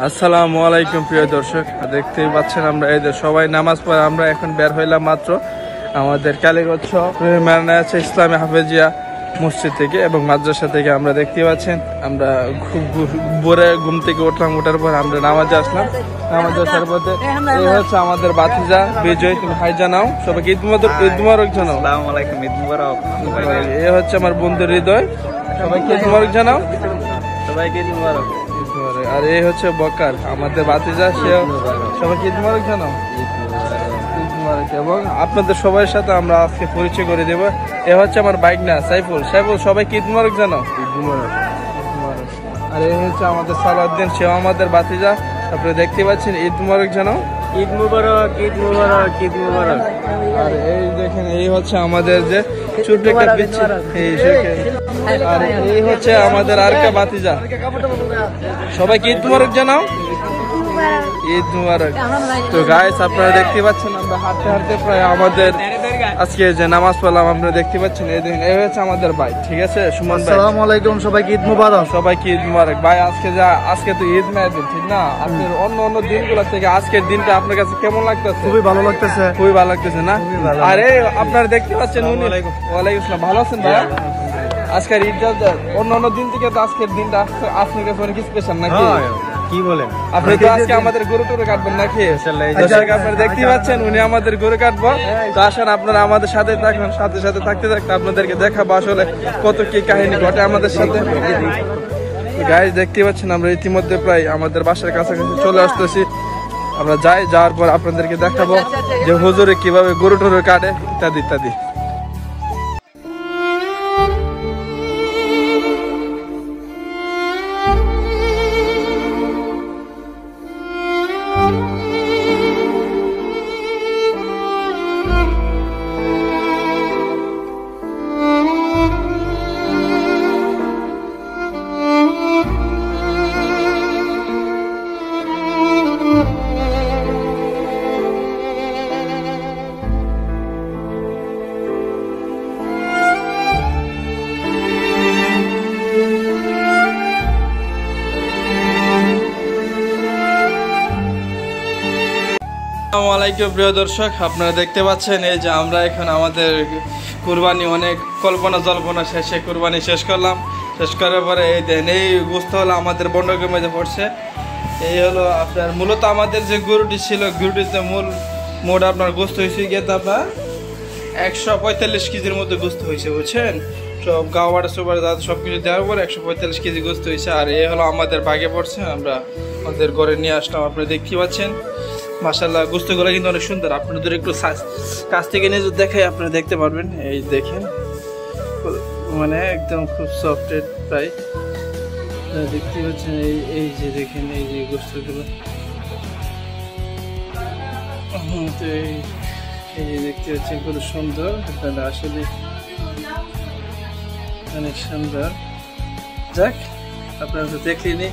আসসালামু আলাইকুম প্রিয় দর্শক, দেখতেই পাচ্ছেন আমরা এই যে সবাই নামাজ পড়ে আমরা এখন বের হইলাম মাত্র আমাদের কালীগঞ্জ মেরানা আছে ইসলামী হাফেজিয়া মসজিদ থেকে এবং মাদ্রাসা থেকে। আমরা দেখতে পাচ্ছেন আমরা খুব ভোরে ঘুম থেকে উঠলাম, ওঠার পর আমরা নামাজে আসলাম। নামাজে আসার পথে এই হচ্ছে আমাদের বাতিজা বিজয়, তুমি হাই জানাও সবাইকে, ঈদ মুবারক জানাও। আসসালামু আলাইকুম, ঈদ মুবারক। এই হচ্ছে আমার বন্ধু হৃদয়, সবাইকে ঈদ মুবারক জানাও। সবাইকে ঈদ মুবারক। আর এই হচ্ছে বকার আমাদের বাতিজা, সে সবাইকে ঈদ মুবারক জানাও। এবং আপনাদের সবার সাথে আমরা আজকে পরিচয় করে দেবো। এ হচ্ছে আমার বাইক না সাইফুল, সবাইকে ঈদ মুবারক জানাও। আর এই হচ্ছে আমাদের সালাউদ্দিন, সেও আমাদের বাতিজা, আপনারা দেখতে পাচ্ছেন, ঈদ মুবারক জানাও। ঈদ মুবারক, ঈদ মুবারক, ঈদ মুবারক। আর এই দেখেন এই হচ্ছে আমাদের যে ছোট্ট একটা পিচ্ছি, আর এই হচ্ছে আমাদের আরকা বাতিজা, সবাইকে ঈদ মুবারক জানাও। ঈদ মুবারক। তো গাইস আপনারা দেখতে পাচ্ছেন আমরা হাঁটতে হাঁটতে প্রায় আমাদের আজকে যে নামাজ পড়লাম, আপনারা দেখতে পাচ্ছেন এই দেখেন এই হচ্ছে আমাদের ভাই, ঠিক আছে সুমন ভাই। আসসালামু আলাইকুম, সবাইকে ঈদ মুবারক। সবাইকে ঈদ মুবারক। ভাই আজকে তো ঈদ মেয়াদিন, ঠিক না? আপনার অন্য দিনগুলো থেকে আজকের দিনটা আপনার কাছে কেমন লাগতেছে? খুবই ভালো লাগতেছে, খুবই ভালো লাগতেছে না? আরে আপনারা দেখতে পাচ্ছেন উনি, ওয়ালাইকুম আসসালাম, ভালো আছেন ভাই? আজকের ঈদটা অন্য দিন থেকে তো আজকের দিনটা আপনার কাছে অনেক স্পেশাল নাকি? কি বলেন আপনি তো আজকে আমাদের গরু টরু কাটবেন নাকি? আপনারা দেখতে পাচ্ছেন উনি আমাদের গরু কাটবো। তো আসেন আপনারা আমাদের সাথে থাকবেন, সাথে সাথে থাকতে থাকতে আপনাদেরকে দেখাবো আসলে কত কি কাহিনী ঘটে আমাদের সাথে। গাইস দেখতে পাচ্ছেন আমরা ইতিমধ্যে প্রায় আমাদের বাসার কাছাকাছি চলে আসতেছি। আমরা যাওয়ার পর আপনাদেরকে দেখাবো যে হুজুরে কিভাবে গরু টরু কাটে ইত্যাদি ইত্যাদি। আসসালামু আলাইকুম প্রিয় দর্শক, আপনারা দেখতে পাচ্ছেন এই যে আমরা এখন আমাদের কুরবানি অনেক কল্পনা জল্পনা শেষে কুরবানি শেষ করলাম। শেষ করার পরে এই দেন এই গোস্ত হলো আমাদের বন্ডকের মধ্যে পড়ছে। এই হলো আপনার মূলত আমাদের যে গরুটি ছিল, গরুটিতে মোট আপনার গোস্ত হয়েছে গিয়ে তো আপনার 145 কেজির মধ্যে গোস্ত হয়েছে, বুঝছেন? সব গাওয়াটা সুপার সব কিছু দেওয়ার পর 145 কেজি গোস্ত হয়েছে। আর এই হলো আমাদের ভাগে পড়ছে, আমরা আমাদের ঘরে নিয়ে আসলাম। আপনারা দেখতে পাচ্ছেন মাশাআল্লাহ গোস্তগুলো কিন্তু অনেক সুন্দর। আপনাদের একটু কাছ থেকে নিয়ে যদি দেখাই আপনারা দেখতে পারবেন। এই দেখেন মানে একদম খুব সফটেড প্রায় দেখতে পাচ্ছেন। এই যে দেখেন এই যে গোস্তগুলো, তো এই যে দেখতে পাচ্ছেন খুব সুন্দর, আপনারা আসলে অনেক সুন্দর। যাক আপনারা তো দেখলেনি।